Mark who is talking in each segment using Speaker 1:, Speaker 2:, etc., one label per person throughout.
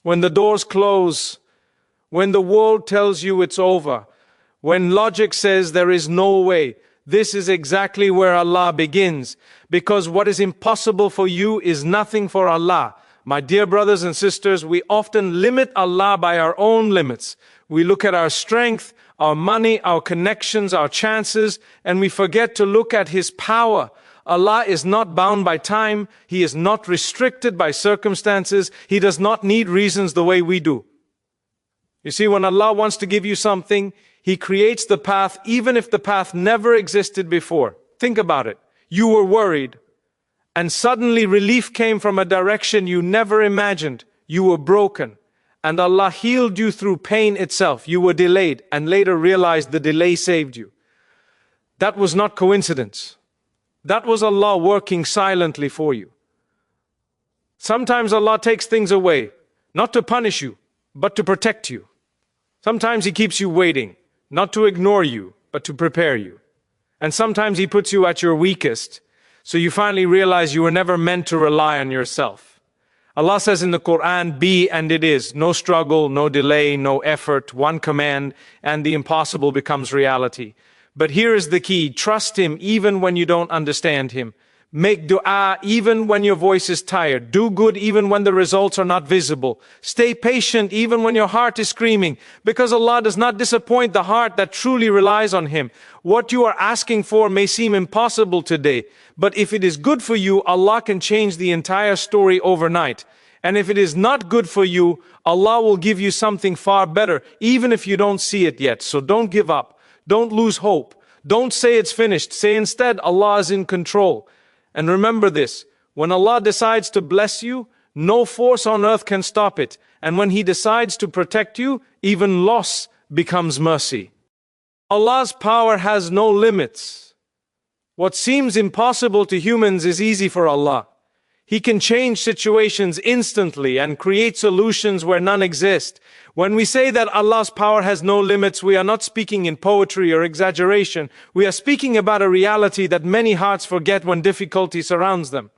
Speaker 1: When the doors close, when the world tells you it's over, when logic says there is no way, this is exactly where Allah begins. Because what is impossible for you is nothing for Allah. My dear brothers and sisters, we often limit Allah by our own limits. We look at our strength, our money, our connections, our chances, and we forget to look at His power. Allah is not bound by time. He is not restricted by circumstances. He does not need reasons the way we do. You see, when Allah wants to give you something, He creates the path even if the path never existed before. Think about it. You were worried, and suddenly relief came from a direction you never imagined. You were broken, and Allah healed you through pain itself. You were delayed, and later realized the delay saved you. That was not coincidence. That was Allah working silently for you. Sometimes Allah takes things away, not to punish you, but to protect you. Sometimes He keeps you waiting, not to ignore you, but to prepare you. And sometimes He puts you at your weakest, so you finally realize you were never meant to rely on yourself. Allah says in the Qur'an, be and it is. No struggle, no delay, no effort, one command, and the impossible becomes reality. But here is the key. Trust Him even when you don't understand Him. Make du'a even when your voice is tired. Do good even when the results are not visible. Stay patient even when your heart is screaming, because Allah does not disappoint the heart that truly relies on Him. What you are asking for may seem impossible today, but if it is good for you, Allah can change the entire story overnight. And if it is not good for you, Allah will give you something far better, even if you don't see it yet. So don't give up. Don't lose hope. Don't say it's finished. Say instead, Allah is in control. And remember this, when Allah decides to bless you, no force on earth can stop it. And when He decides to protect you, even loss becomes mercy. Allah's power has no limits. What seems impossible to humans is easy for Allah. He can change situations instantly and create solutions where none exist. When we say that Allah's power has no limits, we are not speaking in poetry or exaggeration. We are speaking about a reality that many hearts forget when difficulty surrounds them.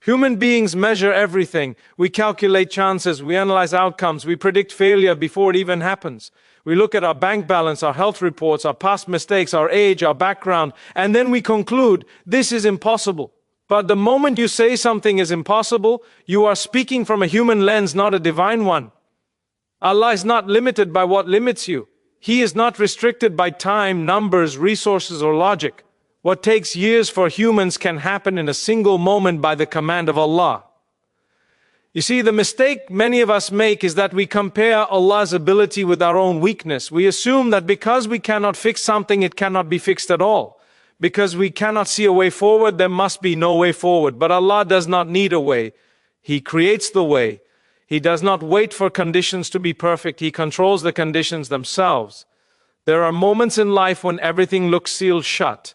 Speaker 1: Human beings measure everything. We calculate chances, we analyze outcomes, we predict failure before it even happens. We look at our bank balance, our health reports, our past mistakes, our age, our background, and then we conclude, this is impossible. But the moment you say something is impossible, you are speaking from a human lens, not a divine one. Allah is not limited by what limits you. He is not restricted by time, numbers, resources, or logic. What takes years for humans can happen in a single moment by the command of Allah. You see, the mistake many of us make is that we compare Allah's ability with our own weakness. We assume that because we cannot fix something, it cannot be fixed at all. Because we cannot see a way forward, there must be no way forward. But Allah does not need a way. He creates the way. He does not wait for conditions to be perfect. He controls the conditions themselves. There are moments in life when everything looks sealed shut.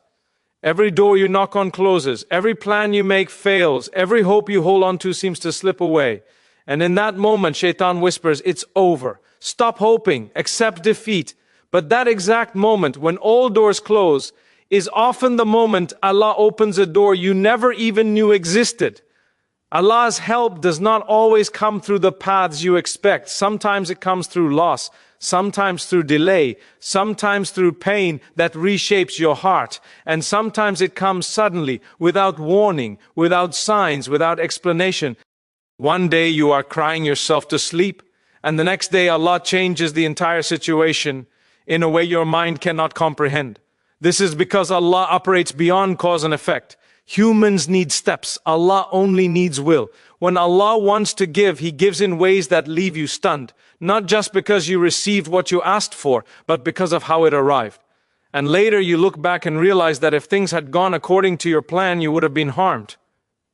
Speaker 1: Every door you knock on closes. Every plan you make fails. Every hope you hold on to seems to slip away. And in that moment, Shaitan whispers, it's over. Stop hoping. Accept defeat. But that exact moment, when all doors close, is often the moment Allah opens a door you never even knew existed. Allah's help does not always come through the paths you expect. Sometimes it comes through loss, sometimes through delay, sometimes through pain that reshapes your heart, and sometimes it comes suddenly, without warning, without signs, without explanation. One day you are crying yourself to sleep, and the next day Allah changes the entire situation in a way your mind cannot comprehend. This is because Allah operates beyond cause and effect. Humans need steps. Allah only needs will. When Allah wants to give, He gives in ways that leave you stunned. Not just because you received what you asked for, but because of how it arrived. And later you look back and realize that if things had gone according to your plan, you would have been harmed.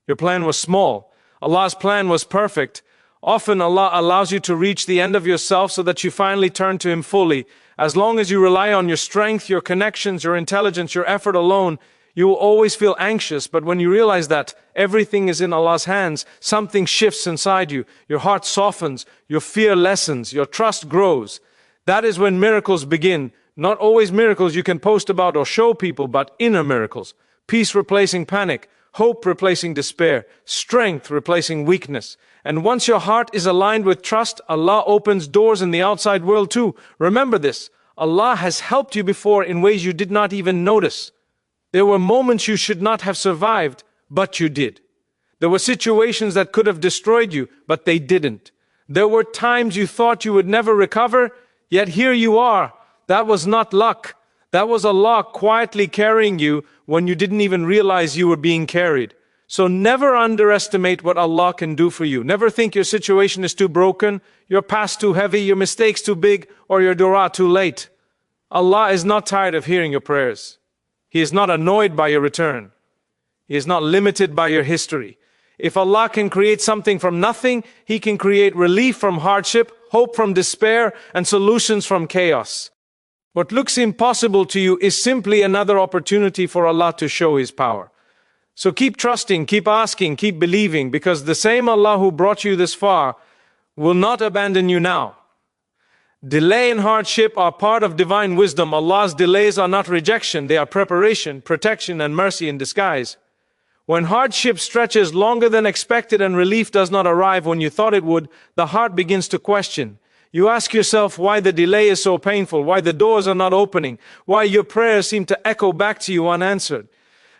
Speaker 1: Your plan was small. Allah's plan was perfect. Often Allah allows you to reach the end of yourself so that you finally turn to Him fully. As long as you rely on your strength, your connections, your intelligence, your effort alone, you will always feel anxious. But when you realize that everything is in Allah's hands, something shifts inside you. Your heart softens, your fear lessens, your trust grows. That is when miracles begin. Not always miracles you can post about or show people, but inner miracles. Peace replacing panic, hope replacing despair, strength replacing weakness. And once your heart is aligned with trust, Allah opens doors in the outside world too. Remember this, Allah has helped you before in ways you did not even notice. There were moments you should not have survived, but you did. There were situations that could have destroyed you, but they didn't. There were times you thought you would never recover, yet here you are. That was not luck. That was Allah quietly carrying you when you didn't even realize you were being carried. So never underestimate what Allah can do for you. Never think your situation is too broken, your past too heavy, your mistakes too big, or your du'a too late. Allah is not tired of hearing your prayers. He is not annoyed by your return. He is not limited by your history. If Allah can create something from nothing, He can create relief from hardship, hope from despair, and solutions from chaos. What looks impossible to you is simply another opportunity for Allah to show His power. So keep trusting, keep asking, keep believing, because the same Allah who brought you this far will not abandon you now. Delay and hardship are part of divine wisdom. Allah's delays are not rejection, they are preparation, protection, and mercy in disguise. When hardship stretches longer than expected and relief does not arrive when you thought it would, the heart begins to question. You ask yourself why the delay is so painful, why the doors are not opening, why your prayers seem to echo back to you unanswered.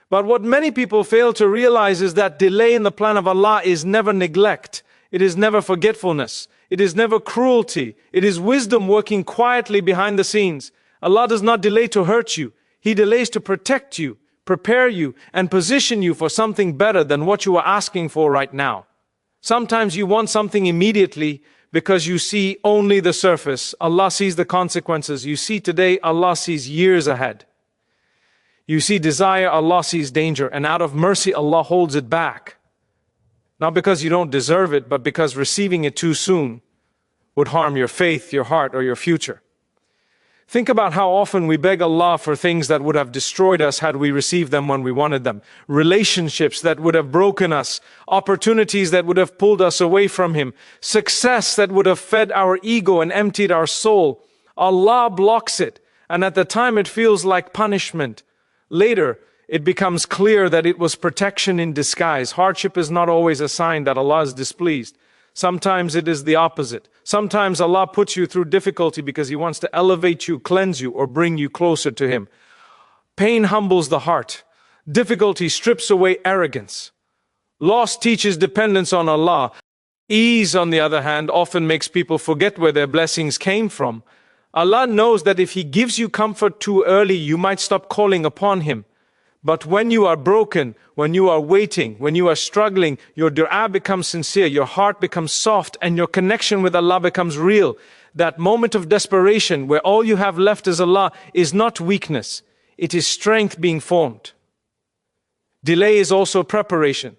Speaker 1: But what many people fail to realize is that delay in the plan of Allah is never neglect. It is never forgetfulness. It is never cruelty. It is wisdom working quietly behind the scenes. Allah does not delay to hurt you. He delays to protect you, prepare you, and position you for something better than what you are asking for right now. Sometimes you want something immediately because you see only the surface. Allah sees the consequences. You see today, Allah sees years ahead. You see desire, Allah sees danger, and out of mercy, Allah holds it back. Not because you don't deserve it, but because receiving it too soon would harm your faith, your heart, or your future. Think about how often we beg Allah for things that would have destroyed us had we received them when we wanted them. Relationships that would have broken us, opportunities that would have pulled us away from Him, success that would have fed our ego and emptied our soul. Allah blocks it, and at the time it feels like punishment. Later, it becomes clear that it was protection in disguise. Hardship is not always a sign that Allah is displeased. Sometimes it is the opposite. Sometimes Allah puts you through difficulty because He wants to elevate you, cleanse you, or bring you closer to Him. Pain humbles the heart. Difficulty strips away arrogance. Loss teaches dependence on Allah. Ease, on the other hand, often makes people forget where their blessings came from. Allah knows that if He gives you comfort too early, you might stop calling upon Him. But when you are broken, when you are waiting, when you are struggling, your du'a becomes sincere, your heart becomes soft, and your connection with Allah becomes real. That moment of desperation where all you have left is Allah is not weakness, it is strength being formed. Delay is also preparation.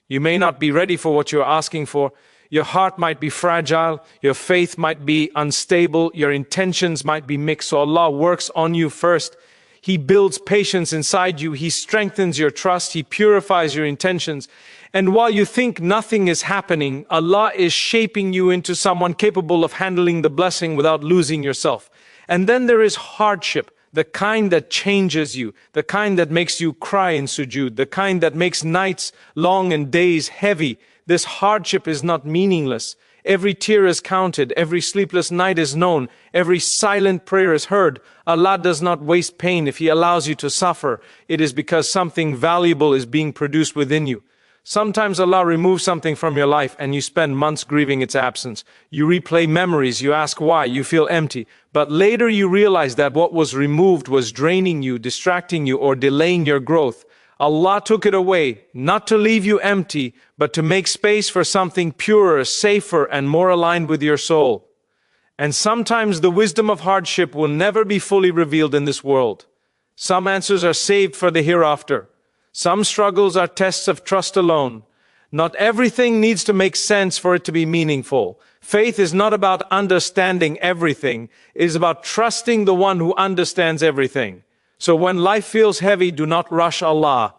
Speaker 1: You may not be ready for what you are asking for. Your heart might be fragile, your faith might be unstable, your intentions might be mixed, so Allah works on you first. He builds patience inside you. He strengthens your trust. He purifies your intentions. And while you think nothing is happening, Allah is shaping you into someone capable of handling the blessing without losing yourself. And then there is hardship, the kind that changes you, the kind that makes you cry in sujood, the kind that makes nights long and days heavy. This hardship is not meaningless. Every tear is counted, every sleepless night is known, every silent prayer is heard. Allah does not waste pain. If He allows you to suffer, it is because something valuable is being produced within you. Sometimes Allah removes something from your life and you spend months grieving its absence. You replay memories, you ask why, you feel empty. But later you realize that what was removed was draining you, distracting you, or delaying your growth. Allah took it away, not to leave you empty, but to make space for something purer, safer, and more aligned with your soul. And sometimes the wisdom of hardship will never be fully revealed in this world. Some answers are saved for the hereafter. Some struggles are tests of trust alone. Not everything needs to make sense for it to be meaningful. Faith is not about understanding everything. It is about trusting the one who understands everything. So when life feels heavy, do not rush Allah.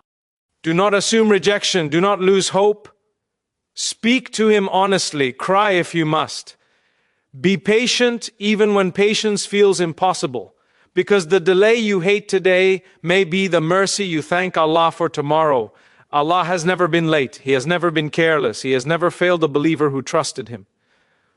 Speaker 1: Do not assume rejection. Do not lose hope. Speak to Him honestly. Cry if you must. Be patient even when patience feels impossible, because the delay you hate today may be the mercy you thank Allah for tomorrow. Allah has never been late. He has never been careless. He has never failed a believer who trusted Him.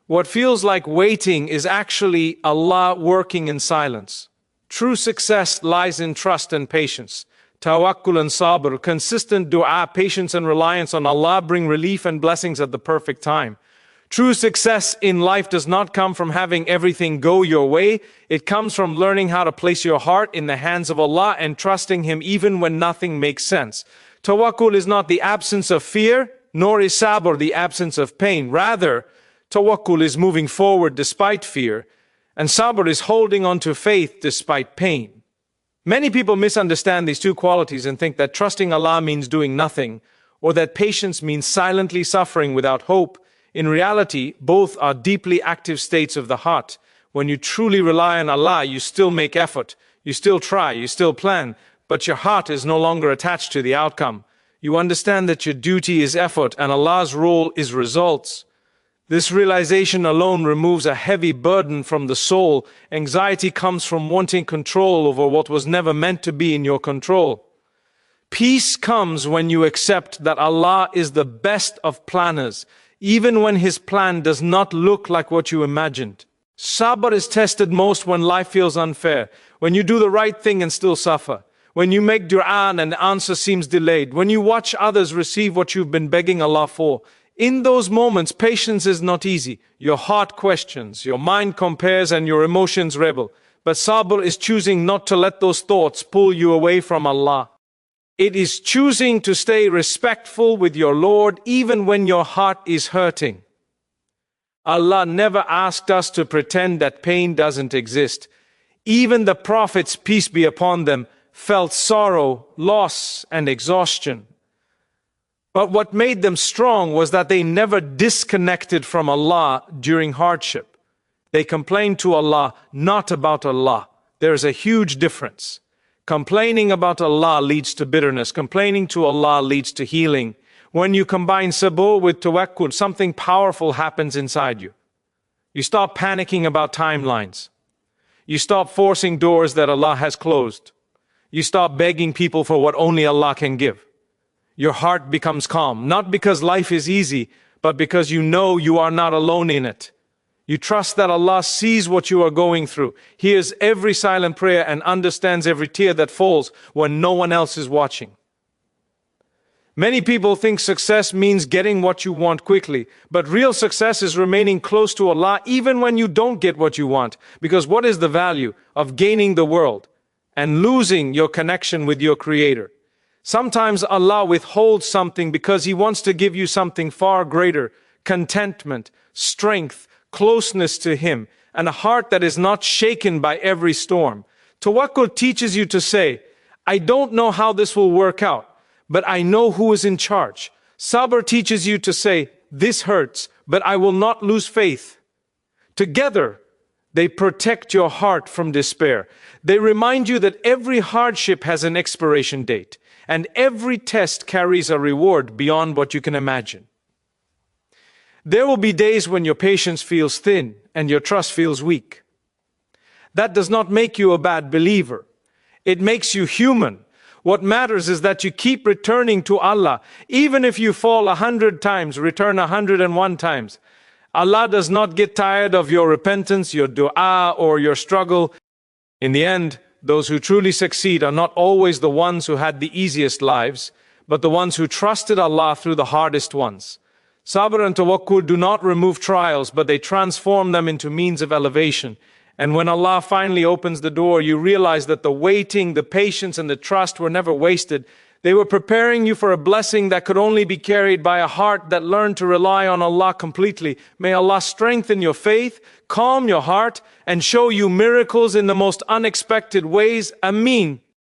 Speaker 1: What feels like waiting is actually Allah working in silence. True success lies in trust and patience. Tawakkul and sabr, consistent du'a, patience and reliance on Allah bring relief and blessings at the perfect time. True success in life does not come from having everything go your way. It comes from learning how to place your heart in the hands of Allah and trusting Him even when nothing makes sense. Tawakkul is not the absence of fear, nor is sabr the absence of pain. Rather, tawakkul is moving forward despite fear, and sabr is holding on to faith despite pain. Many people misunderstand these two qualities and think that trusting Allah means doing nothing, or that patience means silently suffering without hope. In reality, both are deeply active states of the heart. When you truly rely on Allah, you still make effort, you still try, you still plan, but your heart is no longer attached to the outcome. You understand that your duty is effort and Allah's role is results. This realization alone removes a heavy burden from the soul. Anxiety comes from wanting control over what was never meant to be in your control. Peace comes when you accept that Allah is the best of planners, even when His plan does not look like what you imagined. Sabr is tested most when life feels unfair, when you do the right thing and still suffer, when you make du'a and the answer seems delayed, when you watch others receive what you've been begging Allah for. In those moments, patience is not easy. Your heart questions, your mind compares, and your emotions rebel. But sabr is choosing not to let those thoughts pull you away from Allah. It is choosing to stay respectful with your Lord even when your heart is hurting. Allah never asked us to pretend that pain doesn't exist. Even the prophets, peace be upon them, felt sorrow, loss, and exhaustion. But what made them strong was that they never disconnected from Allah during hardship. They complained to Allah, not about Allah. There is a huge difference. Complaining about Allah leads to bitterness. Complaining to Allah leads to healing. When you combine sabr with tawakkul, something powerful happens inside you. You stop panicking about timelines. You stop forcing doors that Allah has closed. You stop begging people for what only Allah can give. Your heart becomes calm, not because life is easy, but because you know you are not alone in it. You trust that Allah sees what you are going through, hears every silent prayer, and understands every tear that falls when no one else is watching. Many people think success means getting what you want quickly, but real success is remaining close to Allah even when you don't get what you want, because what is the value of gaining the world and losing your connection with your Creator? Sometimes Allah withholds something because He wants to give you something far greater: contentment, strength, closeness to Him, and a heart that is not shaken by every storm. Tawakkul teaches you to say, I don't know how this will work out, but I know who is in charge. Sabr teaches you to say, this hurts, but I will not lose faith. Together, they protect your heart from despair. They remind you that every hardship has an expiration date, and every test carries a reward beyond what you can imagine. There will be days when your patience feels thin and your trust feels weak. That does not make you a bad believer. It makes you human. What matters is that you keep returning to Allah. Even if you fall 100 times, return 101 times. Allah does not get tired of your repentance, your du'a, or your struggle. In the end, those who truly succeed are not always the ones who had the easiest lives, but the ones who trusted Allah through the hardest ones. Sabr and tawakkul do not remove trials, but they transform them into means of elevation. And when Allah finally opens the door, you realize that the waiting, the patience, and the trust were never wasted. They were preparing you for a blessing that could only be carried by a heart that learned to rely on Allah completely. May Allah strengthen your faith, calm your heart, and show you miracles in the most unexpected ways. Ameen.